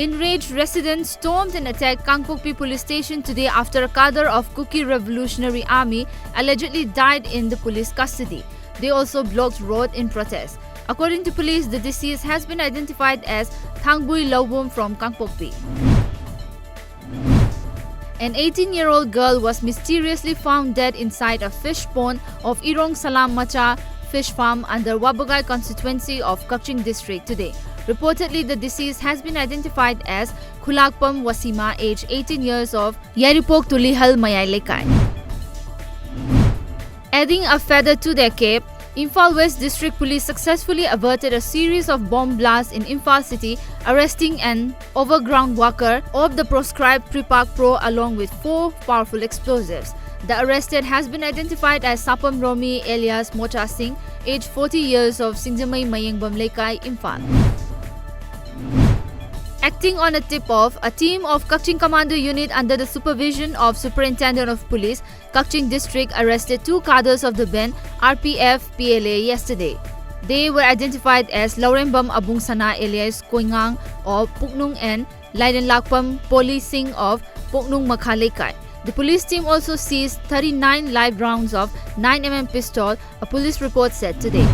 Enraged residents stormed and attacked Kangpokpi police station today after a cadre of Kuki Revolutionary Army allegedly died in the police custody. They also blocked road in protest. According to police, the deceased has been identified as Thangbui Lobum from Kangpokpi. An 18-year-old girl was mysteriously found dead inside a fish pond of Irong Salam Macha fish farm under Wabagai constituency of Kaching district today. Reportedly, the deceased has been identified as Khulakpam Wasima, age 18 years of Yaripok Tulihal Mayailekai. Adding a feather to their cap, Imphal West District Police successfully averted a series of bomb blasts in Imphal City, arresting an overground worker of the proscribed Pripak Pro along with 4 powerful explosives. The arrested has been identified as Sapam Romi alias Mocha Singh, age 40 years of Singjamai Mayengbam Lekai, Imphal. Acting on a tip-off, a team of Kaching Commando Unit under the supervision of Superintendent of Police, Kaching District arrested 2 cadres of the band RPF PLA yesterday. They were identified as Laurembam Abung Sana alias Koingang of Puknung and Laiden Lakpam Poli Singh of Puknung Makhalekai. The police team also seized 39 live rounds of 9mm pistol, a police report said today.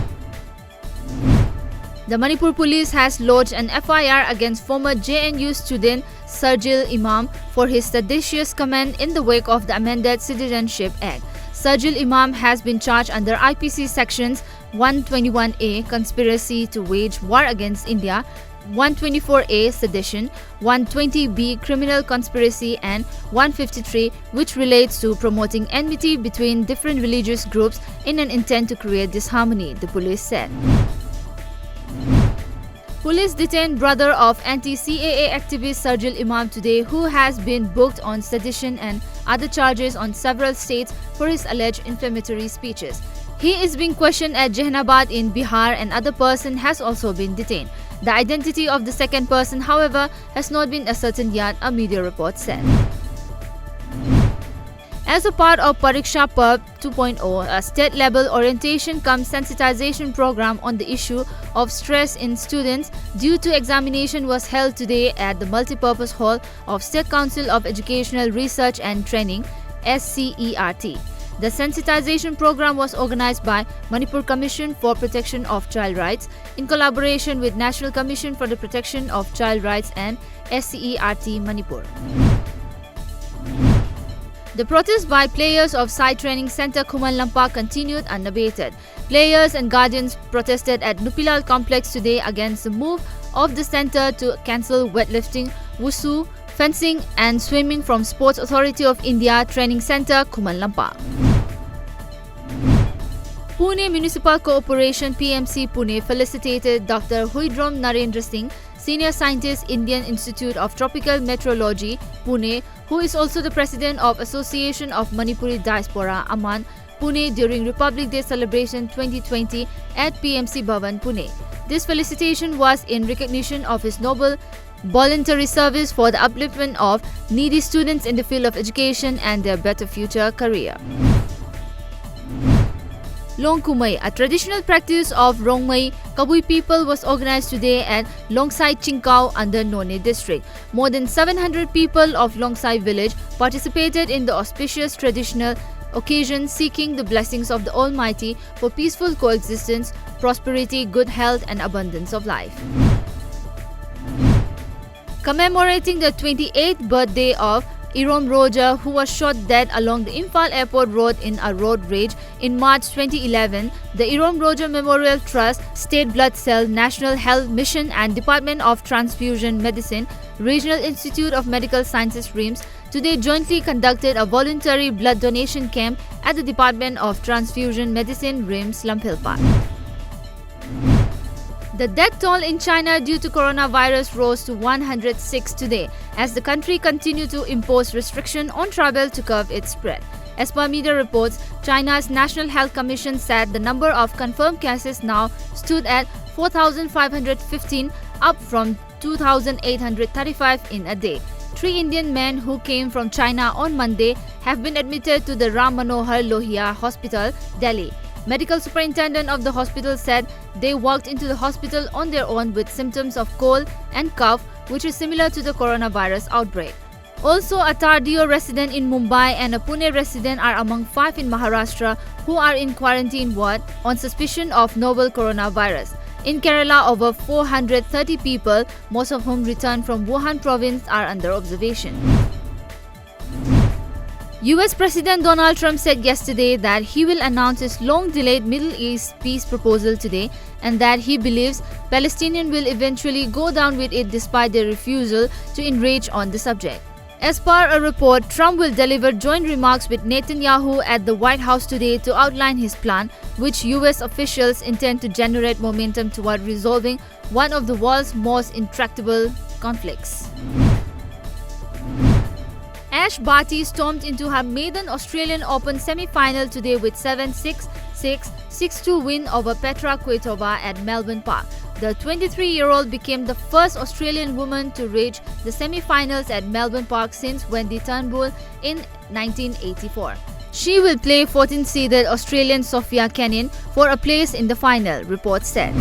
The Manipur police has lodged an FIR against former JNU student Sharjeel Imam for his seditious comment in the wake of the amended Citizenship Act. Sharjeel Imam has been charged under IPC sections 121A conspiracy to wage war against India, 124A sedition, 120B criminal conspiracy and 153 which relates to promoting enmity between different religious groups in an intent to create disharmony, the police said. Police detained brother of anti-CAA activist Sharjeel Imam today, who has been booked on sedition and other charges on several states for his alleged inflammatory speeches. He is being questioned at Jehanabad in Bihar. And other person has also been detained. The identity of the second person, however, has not been ascertained yet, a media report said. As a part of Pariksha Perv 2.0, a state-level orientation cum sensitization program on the issue of stress in students due to examination was held today at the Multipurpose Hall of State Council of Educational Research and Training (SCERT). The sensitization program was organized by Manipur Commission for Protection of Child Rights in collaboration with National Commission for the Protection of Child Rights and SCERT Manipur. The protest by players of Side Training Center Khuman Lampa continued unabated. Players and guardians protested at Nupilal Complex today against the move of the center to cancel weightlifting, wushu, fencing and swimming from Sports Authority of India Training Center Khuman Lampa. Pune Municipal Corporation PMC Pune felicitated Dr. Huidrom Narendra Singh, Senior Scientist, Indian Institute of Tropical Meteorology, Pune, who is also the President of Association of Manipuri Diaspora, Aman, Pune during Republic Day celebration 2020 at PMC Bhavan, Pune. This felicitation was in recognition of his noble voluntary service for the upliftment of needy students in the field of education and their better future career. Longkumei, a traditional practice of Rongmei Kabui people, was organized today at Longsai Chingkau under None district. More than 700 people of Longsai village participated in the auspicious traditional occasion, seeking the blessings of the Almighty for peaceful coexistence, prosperity, good health and abundance of life. Commemorating the 28th birthday of Irom Roja, who was shot dead along the Imphal Airport Road in a road rage in March 2011, the Irom Roja Memorial Trust, State Blood Cell, National Health Mission and Department of Transfusion Medicine, Regional Institute of Medical Sciences RIMS, today jointly conducted a voluntary blood donation camp at the Department of Transfusion Medicine RIMS, Lamphilpa. The death toll in China due to coronavirus rose to 106 today as the country continued to impose restriction on travel to curb its spread. As per media reports, China's National Health Commission said the number of confirmed cases now stood at 4,515, up from 2,835 in a day. 3 Indian men who came from China on Monday have been admitted to the Ram Manohar Lohia Hospital, Delhi. Medical superintendent of the hospital said they walked into the hospital on their own with symptoms of cold and cough which is similar to the coronavirus outbreak. Also, a Tardio resident in Mumbai and a Pune resident are among 5 in Maharashtra who are in quarantine ward on suspicion of novel coronavirus. In Kerala, over 430 people, most of whom returned from Wuhan province, are under observation. US President Donald Trump said yesterday that he will announce his long-delayed Middle East peace proposal today and that he believes Palestinians will eventually go down with it despite their refusal to engage on the subject. As per a report, Trump will deliver joint remarks with Netanyahu at the White House today to outline his plan, which US officials intend to generate momentum toward resolving one of the world's most intractable conflicts. Ash Barty stormed into her maiden Australian Open semi-final today with 7-6, 6, 6-2 win over Petra Kvitova at Melbourne Park. The 23-year-old became the first Australian woman to reach the semi-finals at Melbourne Park since Wendy Turnbull in 1984. She will play 14-seeded Australian Sophia Kenin for a place in the final, reports said.